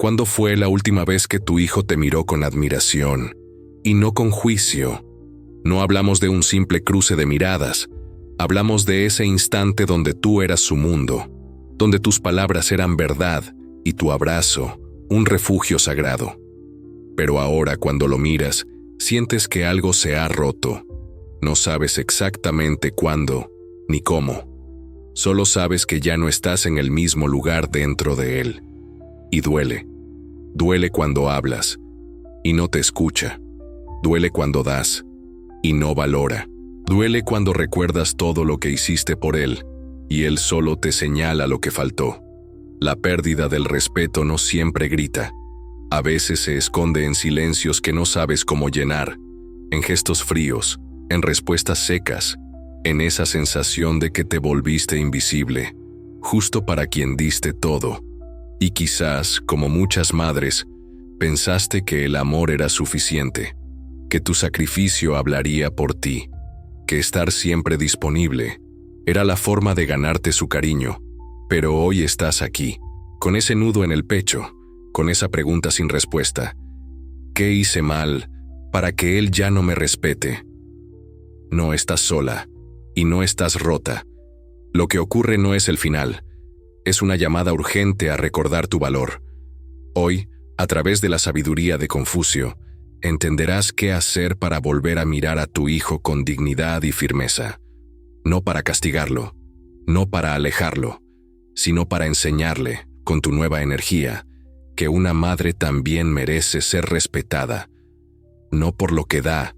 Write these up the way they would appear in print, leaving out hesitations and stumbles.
¿Cuándo fue la última vez que tu hijo te miró con admiración y no con juicio? No hablamos de un simple cruce de miradas, hablamos de ese instante donde tú eras su mundo, donde tus palabras eran verdad y tu abrazo, un refugio sagrado. Pero ahora cuando lo miras, sientes que algo se ha roto. No sabes exactamente cuándo ni cómo. Solo sabes que ya no estás en el mismo lugar dentro de él. Y duele. Duele cuando hablas y no te escucha. Duele cuando das y no valora. Duele cuando recuerdas todo lo que hiciste por él y él solo te señala lo que faltó. La pérdida del respeto no siempre grita. A veces se esconde en silencios que no sabes cómo llenar, en gestos fríos, en respuestas secas, en esa sensación de que te volviste invisible, justo para quien diste todo. Y quizás, como muchas madres, pensaste que el amor era suficiente, que tu sacrificio hablaría por ti, que estar siempre disponible era la forma de ganarte su cariño. Pero hoy estás aquí, con ese nudo en el pecho, con esa pregunta sin respuesta. ¿Qué hice mal para que él ya no me respete? No estás sola y no estás rota. Lo que ocurre no es el final. Es una llamada urgente a recordar tu valor. Hoy, a través de la sabiduría de Confucio, entenderás qué hacer para volver a mirar a tu hijo con dignidad y firmeza. No para castigarlo, no para alejarlo, sino para enseñarle, con tu nueva energía, que una madre también merece ser respetada, no por lo que da,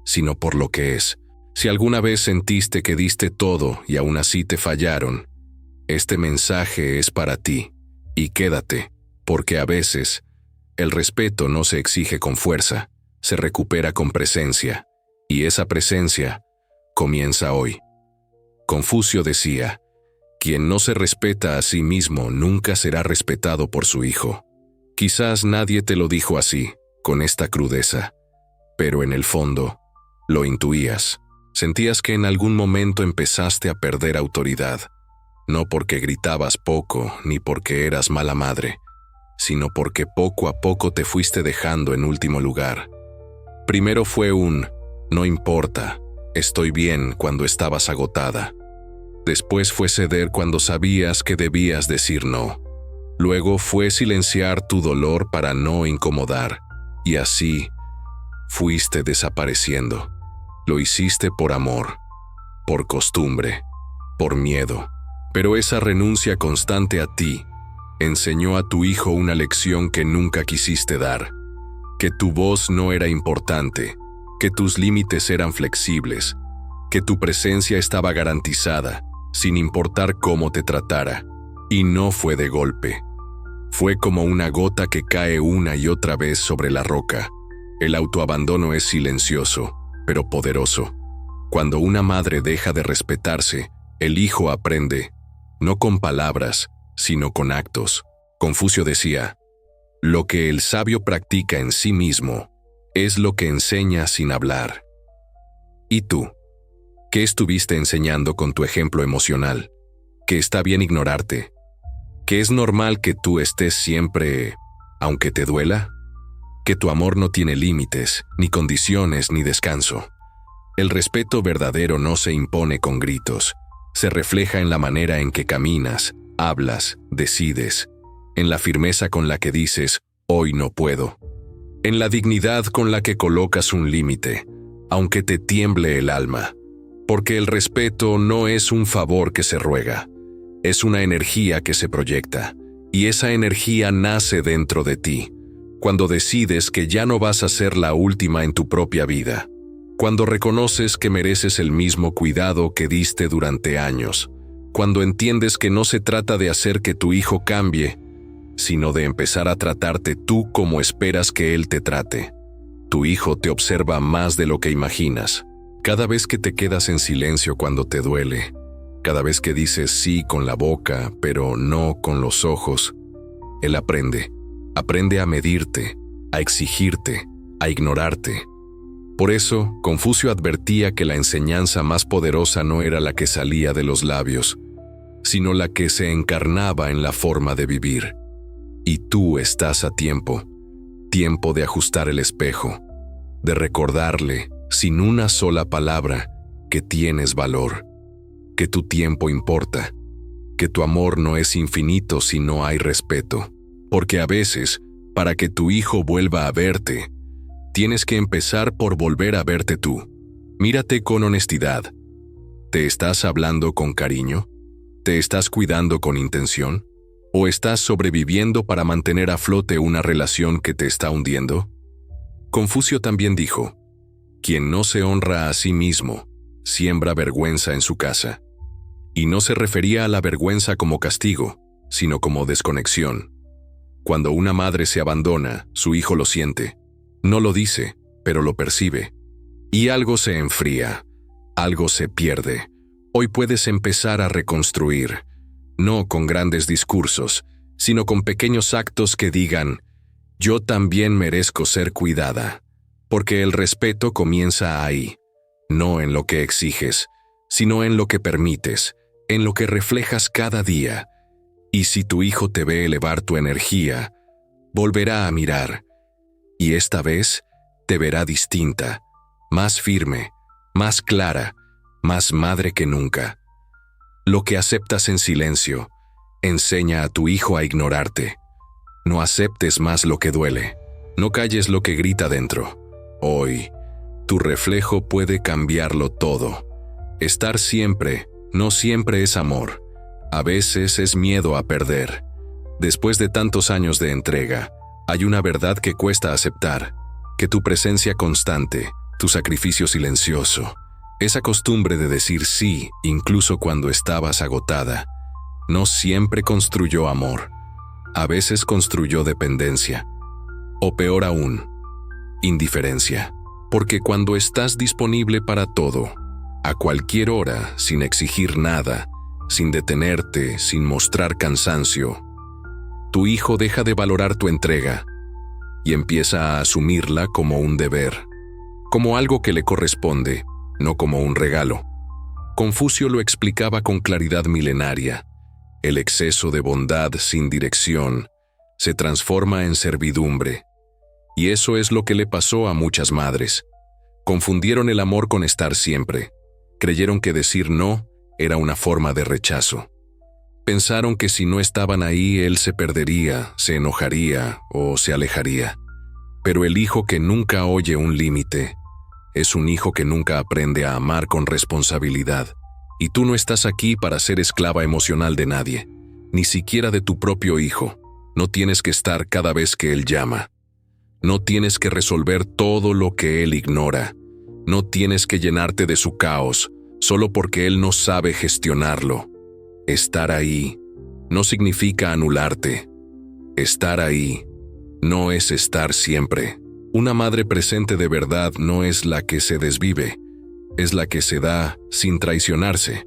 sino por lo que es. Si alguna vez sentiste que diste todo y aún así te fallaron, este mensaje es para ti, y quédate, porque a veces el respeto no se exige con fuerza, se recupera con presencia, y esa presencia comienza hoy. Confucio decía, quien no se respeta a sí mismo nunca será respetado por su hijo. Quizás nadie te lo dijo así, con esta crudeza, pero en el fondo lo intuías. Sentías que en algún momento empezaste a perder autoridad. No porque gritabas poco ni porque eras mala madre, sino porque poco a poco te fuiste dejando en último lugar. Primero fue un «no importa, estoy bien» cuando estabas agotada. Después fue ceder cuando sabías que debías decir no. Luego fue silenciar tu dolor para no incomodar. Y así fuiste desapareciendo. Lo hiciste por amor, por costumbre, por miedo. Pero esa renuncia constante a ti enseñó a tu hijo una lección que nunca quisiste dar, que tu voz no era importante, que tus límites eran flexibles, que tu presencia estaba garantizada, sin importar cómo te tratara. Y no fue de golpe. Fue como una gota que cae una y otra vez sobre la roca. El autoabandono es silencioso, pero poderoso. Cuando una madre deja de respetarse, el hijo aprende, no con palabras, sino con actos. Confucio decía, lo que el sabio practica en sí mismo es lo que enseña sin hablar. ¿Y tú? ¿Qué estuviste enseñando con tu ejemplo emocional? ¿Que está bien ignorarte? ¿Que es normal que tú estés siempre, aunque te duela? ¿Que tu amor no tiene límites, ni condiciones, ni descanso? El respeto verdadero no se impone con gritos. Se refleja en la manera en que caminas, hablas, decides, en la firmeza con la que dices, hoy no puedo, en la dignidad con la que colocas un límite, aunque te tiemble el alma, porque el respeto no es un favor que se ruega, es una energía que se proyecta, y esa energía nace dentro de ti, cuando decides que ya no vas a ser la última en tu propia vida. Cuando reconoces que mereces el mismo cuidado que diste durante años, cuando entiendes que no se trata de hacer que tu hijo cambie, sino de empezar a tratarte tú como esperas que él te trate. Tu hijo te observa más de lo que imaginas. Cada vez que te quedas en silencio cuando te duele, cada vez que dices sí con la boca, pero no con los ojos, él aprende. Aprende a medirte, a exigirte, a ignorarte. Por eso, Confucio advertía que la enseñanza más poderosa no era la que salía de los labios, sino la que se encarnaba en la forma de vivir. Y tú estás a tiempo de ajustar el espejo, de recordarle, sin una sola palabra, que tienes valor, que tu tiempo importa, que tu amor no es infinito si no hay respeto. Porque a veces, para que tu hijo vuelva a verte, tienes que empezar por volver a verte tú. Mírate con honestidad. ¿Te estás hablando con cariño? ¿Te estás cuidando con intención? ¿O estás sobreviviendo para mantener a flote una relación que te está hundiendo? Confucio también dijo: quien no se honra a sí mismo, siembra vergüenza en su casa. Y no se refería a la vergüenza como castigo, sino como desconexión. Cuando una madre se abandona, su hijo lo siente. No lo dice, pero lo percibe. Y algo se enfría, algo se pierde. Hoy puedes empezar a reconstruir, no con grandes discursos, sino con pequeños actos que digan: yo también merezco ser cuidada. Porque el respeto comienza ahí, no en lo que exiges, sino en lo que permites, en lo que reflejas cada día. Y si tu hijo te ve elevar tu energía, volverá a mirar, y esta vez te verá distinta, más firme, más clara, más madre que nunca. Lo que aceptas en silencio, enseña a tu hijo a ignorarte. No aceptes más lo que duele, no calles lo que grita dentro. Hoy, tu reflejo puede cambiarlo todo. Estar siempre, no siempre es amor. A veces es miedo a perder. Después de tantos años de entrega, hay una verdad que cuesta aceptar, que tu presencia constante, tu sacrificio silencioso, esa costumbre de decir sí incluso cuando estabas agotada, no siempre construyó amor. A veces construyó dependencia. O peor aún, indiferencia. Porque cuando estás disponible para todo, a cualquier hora, sin exigir nada, sin detenerte, sin mostrar cansancio, tu hijo deja de valorar tu entrega y empieza a asumirla como un deber, como algo que le corresponde, no como un regalo. Confucio lo explicaba con claridad milenaria. El exceso de bondad sin dirección se transforma en servidumbre. Y eso es lo que le pasó a muchas madres. Confundieron el amor con estar siempre. Creyeron que decir no era una forma de rechazo. Pensaron que si no estaban ahí, él se perdería, se enojaría o se alejaría. Pero el hijo que nunca oye un límite es un hijo que nunca aprende a amar con responsabilidad. Y tú no estás aquí para ser esclava emocional de nadie, ni siquiera de tu propio hijo. No tienes que estar cada vez que él llama. No tienes que resolver todo lo que él ignora. No tienes que llenarte de su caos solo porque él no sabe gestionarlo. Estar ahí no significa anularte. Estar ahí no es estar siempre. Una madre presente de verdad no es la que se desvive, es la que se da sin traicionarse.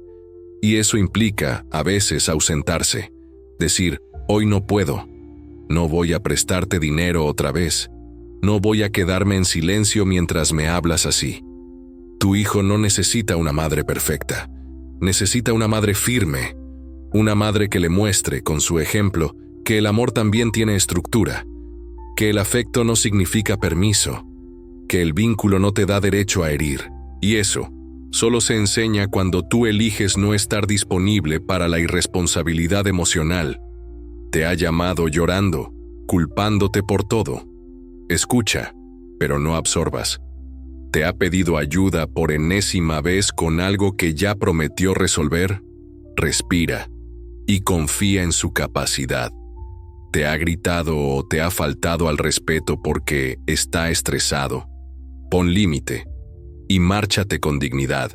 Y eso implica, a veces, ausentarse. Decir: hoy no puedo. No voy a prestarte dinero otra vez. No voy a quedarme en silencio mientras me hablas así. Tu hijo no necesita una madre perfecta. Necesita una madre firme. Una madre que le muestre, con su ejemplo, que el amor también tiene estructura. Que el afecto no significa permiso. Que el vínculo no te da derecho a herir. Y eso solo se enseña cuando tú eliges no estar disponible para la irresponsabilidad emocional. Te ha llamado llorando, culpándote por todo. Escucha, pero no absorbas. ¿Te ha pedido ayuda por enésima vez con algo que ya prometió resolver? Respira y confía en su capacidad. ¿Te ha gritado o te ha faltado al respeto porque está estresado? Pon límite y márchate con dignidad,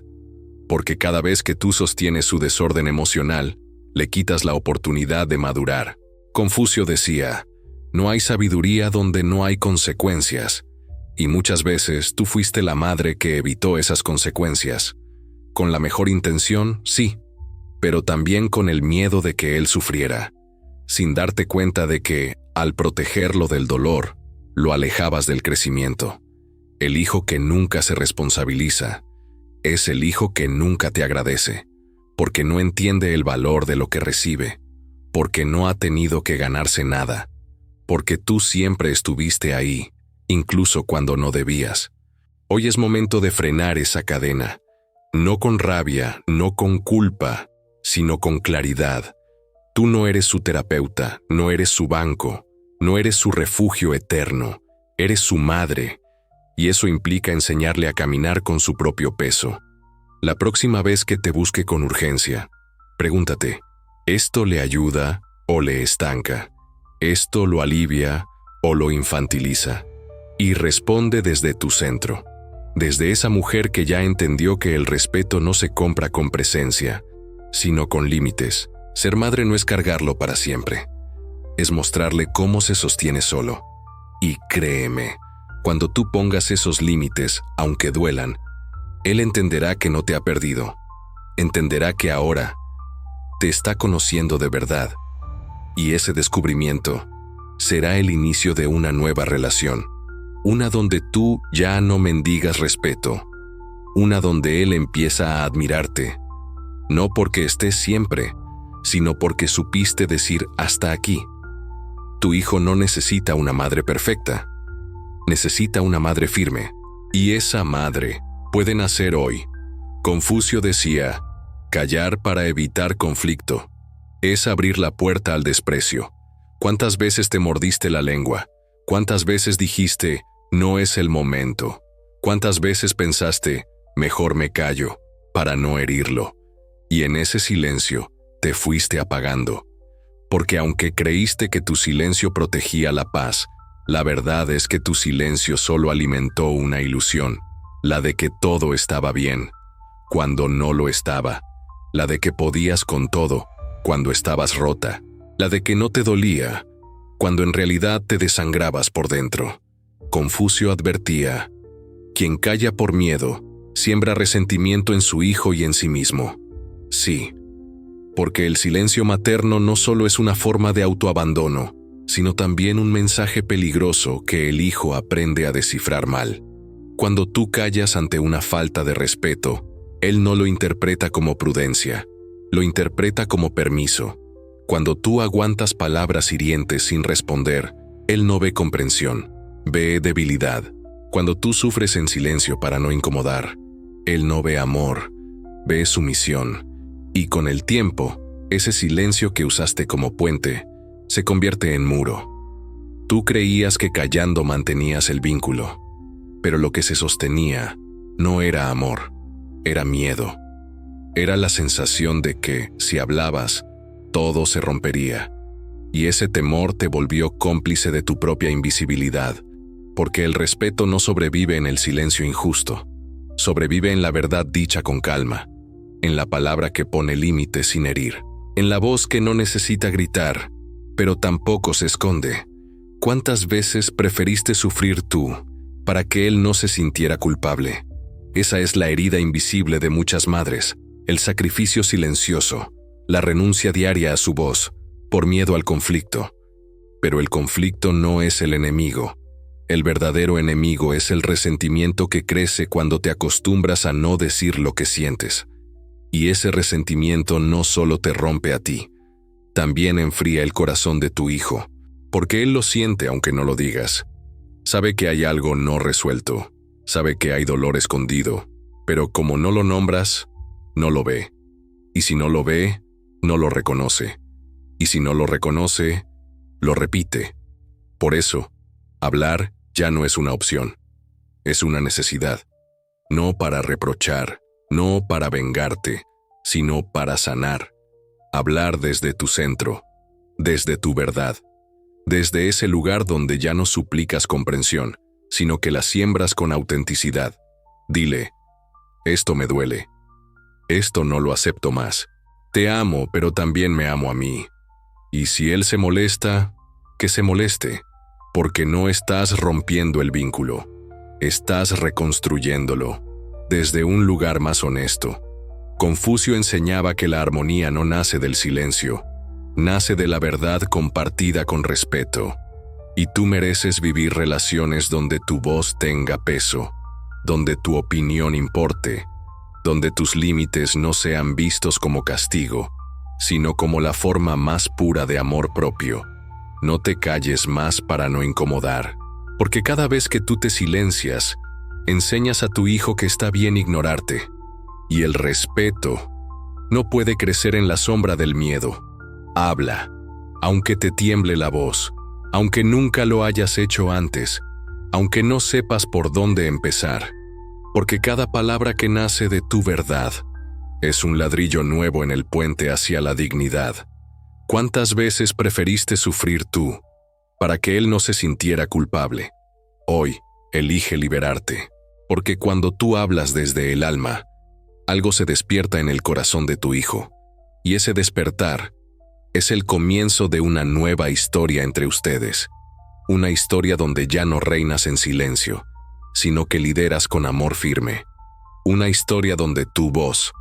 porque cada vez que tú sostienes su desorden emocional, le quitas la oportunidad de madurar. Confucio decía: no hay sabiduría donde no hay consecuencias. Y muchas veces tú fuiste la madre que evitó esas consecuencias. Con la mejor intención, sí, pero también con el miedo de que él sufriera, sin darte cuenta de que, al protegerlo del dolor, lo alejabas del crecimiento. El hijo que nunca se responsabiliza es el hijo que nunca te agradece, porque no entiende el valor de lo que recibe, porque no ha tenido que ganarse nada. porque tú siempre estuviste ahí, incluso cuando no debías. Hoy es momento de frenar esa cadena, no con rabia, no con culpa, sino con claridad. Tú no eres su terapeuta, no eres su banco, no eres su refugio eterno, eres su madre, y eso implica enseñarle a caminar con su propio peso. La próxima vez que te busque con urgencia, pregúntate, ¿esto le ayuda o le estanca? ¿Esto lo alivia o lo infantiliza? Y responde desde tu centro, desde esa mujer que ya entendió que el respeto no se compra con presencia, sino con límites. Ser madre no es cargarlo para siempre, es mostrarle cómo se sostiene solo. Y créeme, cuando tú pongas esos límites, aunque duelan, él entenderá que no te ha perdido, entenderá que ahora te está conociendo de verdad, y ese descubrimiento será el inicio de una nueva relación, una donde tú ya no mendigas respeto, una donde él empieza a admirarte, no porque estés siempre, sino porque supiste decir hasta aquí. Tu hijo no necesita una madre perfecta, necesita una madre firme, y esa madre puede nacer hoy. Confucio decía, callar para evitar conflicto es abrir la puerta al desprecio. ¿Cuántas veces te mordiste la lengua? ¿Cuántas veces dijiste, no es el momento? ¿Cuántas veces pensaste, mejor me callo, para no herirlo? Y en ese silencio te fuiste apagando. Porque aunque creíste que tu silencio protegía la paz, la verdad es que tu silencio solo alimentó una ilusión, la de que todo estaba bien, cuando no lo estaba, la de que podías con todo, cuando estabas rota, la de que no te dolía, cuando en realidad te desangrabas por dentro. Confucio advertía, quien calla por miedo, siembra resentimiento en su hijo y en sí mismo. Sí, porque el silencio materno no solo es una forma de autoabandono, sino también un mensaje peligroso que el hijo aprende a descifrar mal. Cuando tú callas ante una falta de respeto, él no lo interpreta como prudencia, lo interpreta como permiso. Cuando tú aguantas palabras hirientes sin responder, él no ve comprensión, ve debilidad. Cuando tú sufres en silencio para no incomodar, él no ve amor, ve sumisión. Y con el tiempo, ese silencio que usaste como puente se convierte en muro. Tú creías que callando mantenías el vínculo, pero lo que se sostenía no era amor, era miedo. Era la sensación de que, si hablabas, todo se rompería. Y ese temor te volvió cómplice de tu propia invisibilidad, porque el respeto no sobrevive en el silencio injusto, sobrevive en la verdad dicha con calma, en la palabra que pone límites sin herir, en la voz que no necesita gritar, pero tampoco se esconde. ¿Cuántas veces preferiste sufrir tú para que él no se sintiera culpable? Esa es la herida invisible de muchas madres, el sacrificio silencioso, la renuncia diaria a su voz, por miedo al conflicto. Pero el conflicto no es el enemigo. El verdadero enemigo es el resentimiento que crece cuando te acostumbras a no decir lo que sientes. Y ese resentimiento no solo te rompe a ti, también enfría el corazón de tu hijo, porque él lo siente aunque no lo digas. Sabe que hay algo no resuelto, sabe que hay dolor escondido, pero como no lo nombras, no lo ve. Y si no lo ve, no lo reconoce. Y si no lo reconoce, lo repite. Por eso, hablar ya no es una opción, es una necesidad. No para reprochar, no para vengarte, sino para sanar. Hablar desde tu centro, desde tu verdad, desde ese lugar donde ya no suplicas comprensión, sino que la siembras con autenticidad. Dile, esto me duele, esto no lo acepto más. Te amo, pero también me amo a mí. Y si él se molesta, que se moleste, porque no estás rompiendo el vínculo, estás reconstruyéndolo, desde un lugar más honesto. Confucio enseñaba que la armonía no nace del silencio, nace de la verdad compartida con respeto. Y tú mereces vivir relaciones donde tu voz tenga peso, donde tu opinión importe, donde tus límites no sean vistos como castigo, sino como la forma más pura de amor propio. No te calles más para no incomodar, porque cada vez que tú te silencias, enseñas a tu hijo que está bien ignorarte. Y el respeto no puede crecer en la sombra del miedo. Habla, aunque te tiemble la voz, aunque nunca lo hayas hecho antes, aunque no sepas por dónde empezar, porque cada palabra que nace de tu verdad es un ladrillo nuevo en el puente hacia la dignidad. ¿Cuántas veces preferiste sufrir tú para que él no se sintiera culpable? Hoy, elige liberarte, porque cuando tú hablas desde el alma, algo se despierta en el corazón de tu hijo, y ese despertar es el comienzo de una nueva historia entre ustedes, una historia donde ya no reinas en silencio, sino que lideras con amor firme, una historia donde tu voz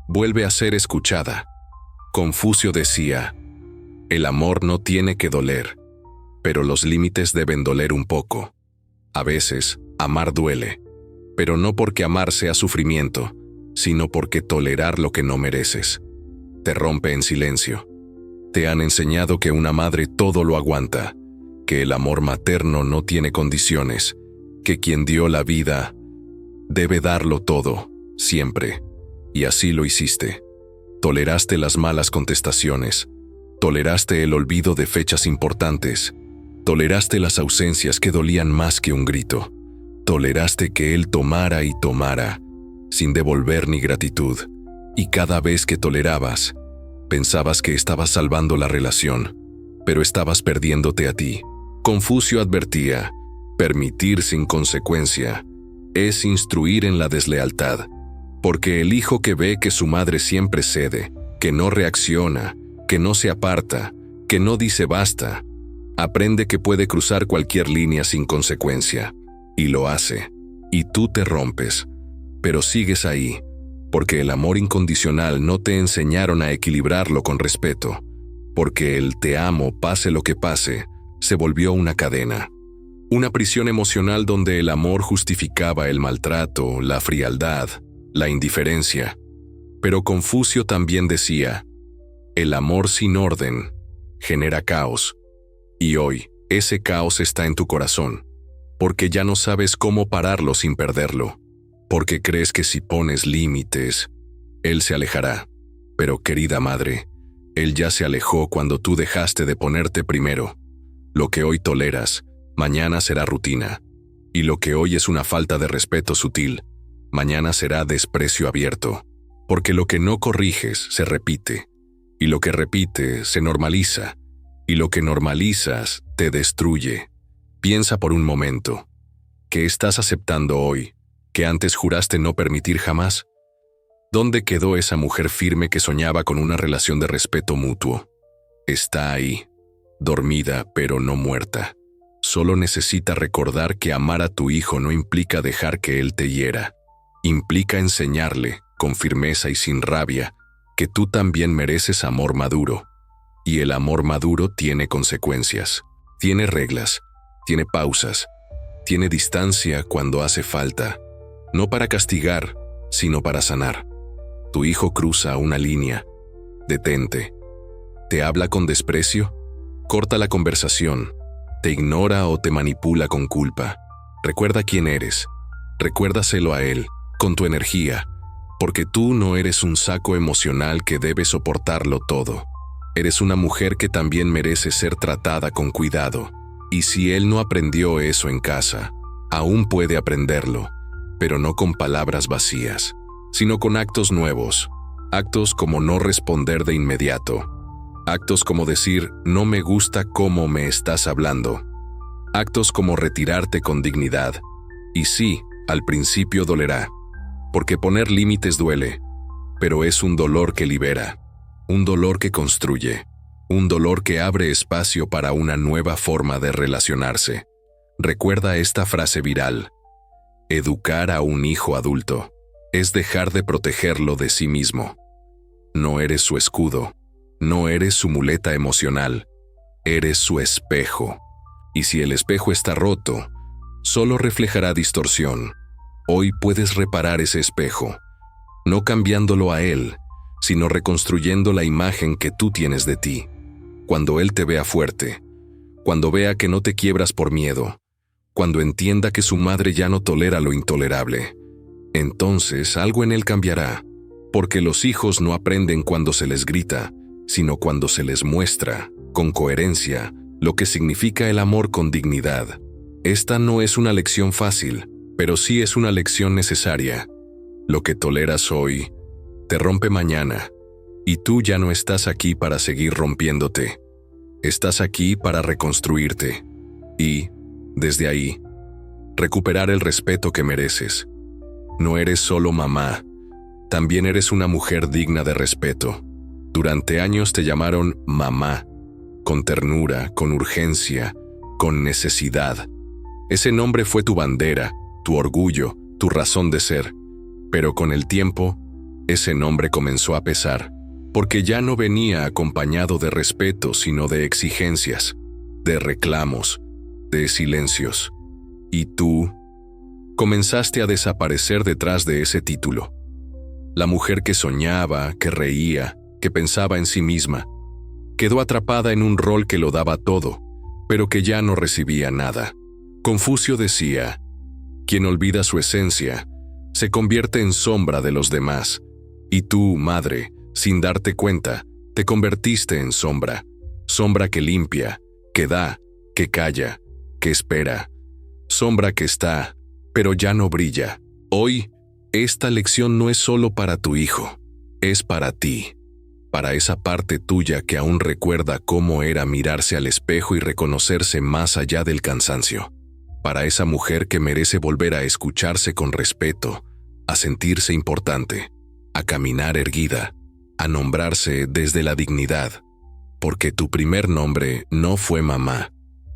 vuelve a ser escuchada. Confucio decía, el amor no tiene que doler, pero los límites deben doler un poco. A veces, amar duele, pero no porque amar sea sufrimiento, sino porque tolerar lo que no mereces te rompe en silencio. Te han enseñado que una madre todo lo aguanta, que el amor materno no tiene condiciones, que quien dio la vida debe darlo todo, siempre. Y así lo hiciste. Toleraste las malas contestaciones, toleraste el olvido de fechas importantes, toleraste las ausencias que dolían más que un grito, toleraste que él tomara y tomara, sin devolver ni gratitud, y cada vez que tolerabas, pensabas que estabas salvando la relación, pero estabas perdiéndote a ti. Confucio advertía, permitir sin consecuencia es instruir en la deslealtad, porque el hijo que ve que su madre siempre cede, que no reacciona, que no se aparta, que no dice basta, aprende que puede cruzar cualquier línea sin consecuencia, y lo hace, y tú te rompes, pero sigues ahí, porque el amor incondicional no te enseñaron a equilibrarlo con respeto, porque el te amo pase lo que pase, se volvió una cadena, una prisión emocional donde el amor justificaba el maltrato, la frialdad, la indiferencia. Pero Confucio también decía, el amor sin orden genera caos, y hoy ese caos está en tu corazón, porque ya no sabes cómo pararlo sin perderlo, porque crees que si pones límites, él se alejará. Pero querida madre, él ya se alejó cuando tú dejaste de ponerte primero. Lo que hoy toleras, mañana será rutina, y lo que hoy es una falta de respeto sutil, mañana será desprecio abierto, porque lo que no corriges se repite, y lo que repite se normaliza, y lo que normalizas te destruye. Piensa por un momento, ¿qué estás aceptando hoy, que antes juraste no permitir jamás? ¿Dónde quedó esa mujer firme que soñaba con una relación de respeto mutuo? Está ahí, dormida pero no muerta. Solo necesita recordar que amar a tu hijo no implica dejar que él te hiera. Implica enseñarle, con firmeza y sin rabia, que tú también mereces amor maduro. Y el amor maduro tiene consecuencias, tiene reglas, tiene pausas, tiene distancia cuando hace falta, no para castigar, sino para sanar. Tu hijo cruza una línea, detente. ¿Te habla con desprecio? Corta la conversación. ¿Te ignora o te manipula con culpa? Recuerda quién eres. Recuérdaselo a él, con tu energía, porque tú no eres un saco emocional que debe soportarlo todo. Eres una mujer que también merece ser tratada con cuidado. Y si él no aprendió eso en casa, aún puede aprenderlo, pero no con palabras vacías, sino con actos nuevos. Actos como no responder de inmediato. Actos como decir, no me gusta cómo me estás hablando. Actos como retirarte con dignidad. Y sí, al principio dolerá, porque poner límites duele, pero es un dolor que libera, un dolor que construye, un dolor que abre espacio para una nueva forma de relacionarse. Recuerda esta frase viral: educar a un hijo adulto es dejar de protegerlo de sí mismo. No eres su escudo, no eres su muleta emocional, eres su espejo. Y si el espejo está roto, solo reflejará distorsión. Hoy puedes reparar ese espejo, no cambiándolo a él, sino reconstruyendo la imagen que tú tienes de ti. Cuando él te vea fuerte, cuando vea que no te quiebras por miedo, cuando entienda que su madre ya no tolera lo intolerable, entonces algo en él cambiará, porque los hijos no aprenden cuando se les grita, sino cuando se les muestra, con coherencia, lo que significa el amor con dignidad. Esta no es una lección fácil, pero sí es una lección necesaria. Lo que toleras hoy, te rompe mañana, y tú ya no estás aquí para seguir rompiéndote. Estás aquí para reconstruirte, y, desde ahí, recuperar el respeto que mereces. No eres solo mamá, también eres una mujer digna de respeto. Durante años te llamaron mamá, con ternura, con urgencia, con necesidad. Ese nombre fue tu bandera, tu orgullo, tu razón de ser. Pero con el tiempo, ese nombre comenzó a pesar, porque ya no venía acompañado de respeto, sino de exigencias, de reclamos, de silencios. Y tú comenzaste a desaparecer detrás de ese título. La mujer que soñaba, que reía, que pensaba en sí misma, quedó atrapada en un rol que lo daba todo, pero que ya no recibía nada. Confucio decía, quien olvida su esencia, se convierte en sombra de los demás, y tú, madre, sin darte cuenta, te convertiste en sombra, sombra que limpia, que da, que calla, que espera, sombra que está, pero ya no brilla. Hoy, esta lección no es solo para tu hijo, es para ti, para esa parte tuya que aún recuerda cómo era mirarse al espejo y reconocerse más allá del cansancio, para esa mujer que merece volver a escucharse con respeto, a sentirse importante, a caminar erguida, a nombrarse desde la dignidad, porque tu primer nombre no fue mamá,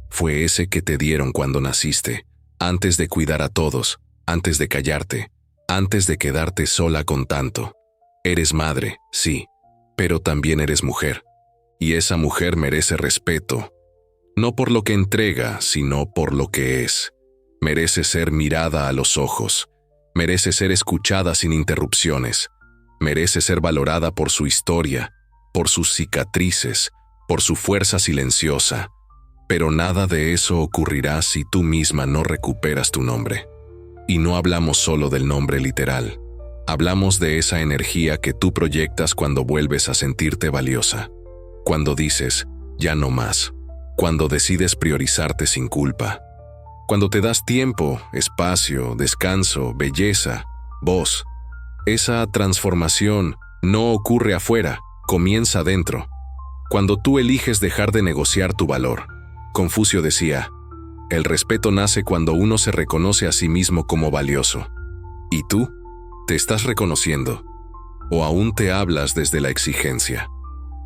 fue ese que te dieron cuando naciste, antes de cuidar a todos, antes de callarte, antes de quedarte sola con tanto. Eres madre, sí, pero también eres mujer, y esa mujer merece respeto, no por lo que entrega, sino por lo que es. Merece ser mirada a los ojos, merece ser escuchada sin interrupciones, merece ser valorada por su historia, por sus cicatrices, por su fuerza silenciosa. Pero nada de eso ocurrirá si tú misma no recuperas tu nombre. Y no hablamos solo del nombre literal. Hablamos de esa energía que tú proyectas cuando vuelves a sentirte valiosa. Cuando dices, ya no más. Cuando decides priorizarte sin culpa. Cuando te das tiempo, espacio, descanso, belleza, voz. Esa transformación no ocurre afuera, comienza dentro. Cuando tú eliges dejar de negociar tu valor. Confucio decía, el respeto nace cuando uno se reconoce a sí mismo como valioso. ¿Y tú? ¿Te estás reconociendo? ¿O aún te hablas desde la exigencia?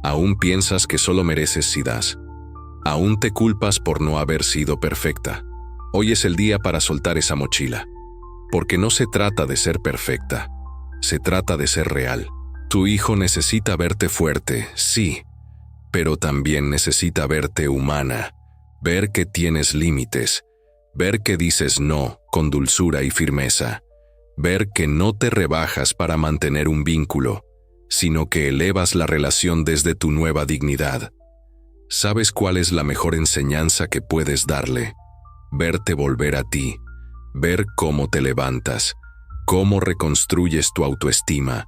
¿Aún piensas que solo mereces si das? ¿Aún te culpas por no haber sido perfecta? Hoy es el día para soltar esa mochila. Porque no se trata de ser perfecta, se trata de ser real. Tu hijo necesita verte fuerte, sí, pero también necesita verte humana. Ver que tienes límites, ver que dices no con dulzura y firmeza, ver que no te rebajas para mantener un vínculo, sino que elevas la relación desde tu nueva dignidad. ¿Sabes cuál es la mejor enseñanza que puedes darle? Verte volver a ti, ver cómo te levantas, cómo reconstruyes tu autoestima,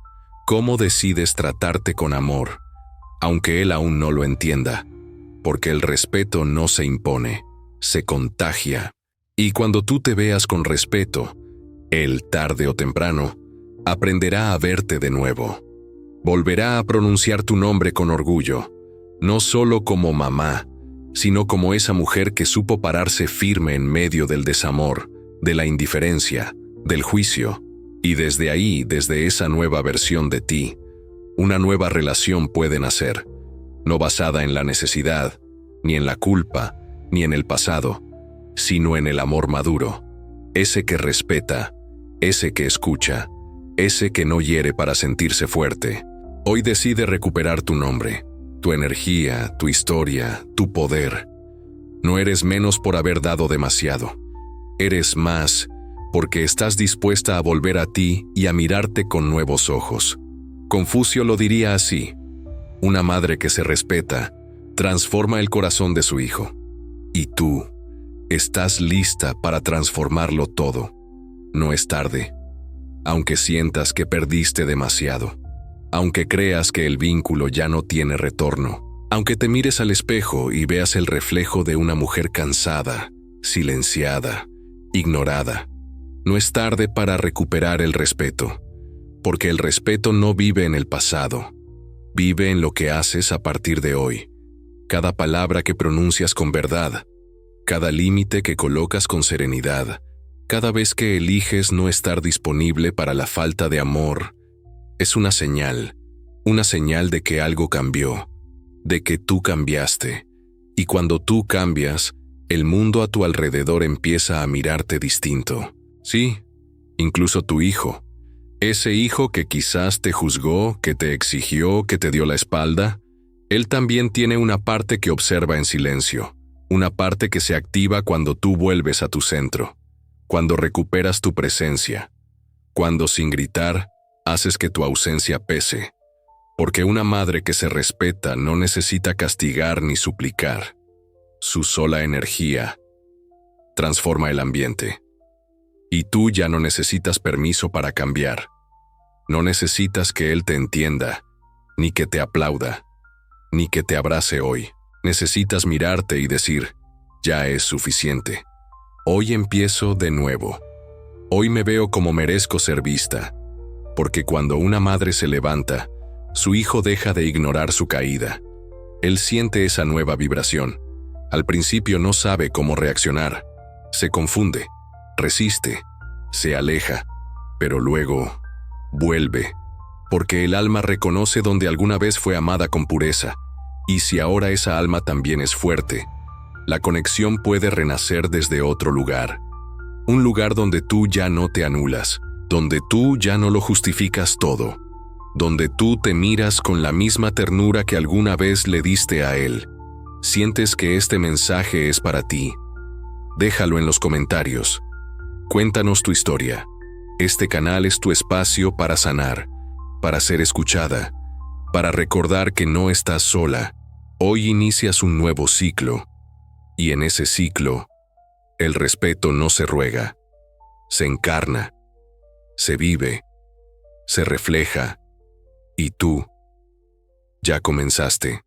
cómo decides tratarte con amor, aunque él aún no lo entienda. Porque el respeto no se impone, se contagia. Y cuando tú te veas con respeto, él, tarde o temprano, aprenderá a verte de nuevo. Volverá a pronunciar tu nombre con orgullo, no solo como mamá, sino como esa mujer que supo pararse firme en medio del desamor, de la indiferencia, del juicio. Y desde ahí, desde esa nueva versión de ti, una nueva relación puede nacer. No basada en la necesidad, ni en la culpa, ni en el pasado, sino en el amor maduro, ese que respeta, ese que escucha, ese que no hiere para sentirse fuerte. Hoy decide recuperar tu nombre, tu energía, tu historia, tu poder. No eres menos por haber dado demasiado. Eres más porque estás dispuesta a volver a ti y a mirarte con nuevos ojos. Confucio lo diría así. Una madre que se respeta, transforma el corazón de su hijo. Y tú estás lista para transformarlo todo. No es tarde. Aunque sientas que perdiste demasiado, aunque creas que el vínculo ya no tiene retorno, aunque te mires al espejo y veas el reflejo de una mujer cansada, silenciada, ignorada, no es tarde para recuperar el respeto, porque el respeto no vive en el pasado, vive en lo que haces a partir de hoy. Cada palabra que pronuncias con verdad, cada límite que colocas con serenidad, cada vez que eliges no estar disponible para la falta de amor, es una señal de que algo cambió, de que tú cambiaste, y cuando tú cambias, el mundo a tu alrededor empieza a mirarte distinto. Sí, incluso tu hijo, ese hijo que quizás te juzgó, que te exigió, que te dio la espalda, él también tiene una parte que observa en silencio, una parte que se activa cuando tú vuelves a tu centro, cuando recuperas tu presencia, cuando sin gritar haces que tu ausencia pese, porque una madre que se respeta no necesita castigar ni suplicar. Su sola energía transforma el ambiente. Y tú ya no necesitas permiso para cambiar. No necesitas que él te entienda, ni que te aplauda, ni que te abrace hoy. Necesitas mirarte y decir, ya es suficiente. Hoy empiezo de nuevo. Hoy me veo como merezco ser vista, porque cuando una madre se levanta, su hijo deja de ignorar su caída. Él siente esa nueva vibración. Al principio no sabe cómo reaccionar. Se confunde, resiste, se aleja, pero luego vuelve, porque el alma reconoce donde alguna vez fue amada con pureza, y si ahora esa alma también es fuerte, la conexión puede renacer desde otro lugar. Un lugar donde tú ya no te anulas, donde tú ya no lo justificas todo, donde tú te miras con la misma ternura que alguna vez le diste a él. ¿Sientes que este mensaje es para ti? Déjalo en los comentarios. Cuéntanos tu historia. Este canal es tu espacio para sanar, para ser escuchada, para recordar que no estás sola. Hoy inicias un nuevo ciclo, y en ese ciclo, el respeto no se ruega, se encarna, se vive, se refleja, y tú ya comenzaste.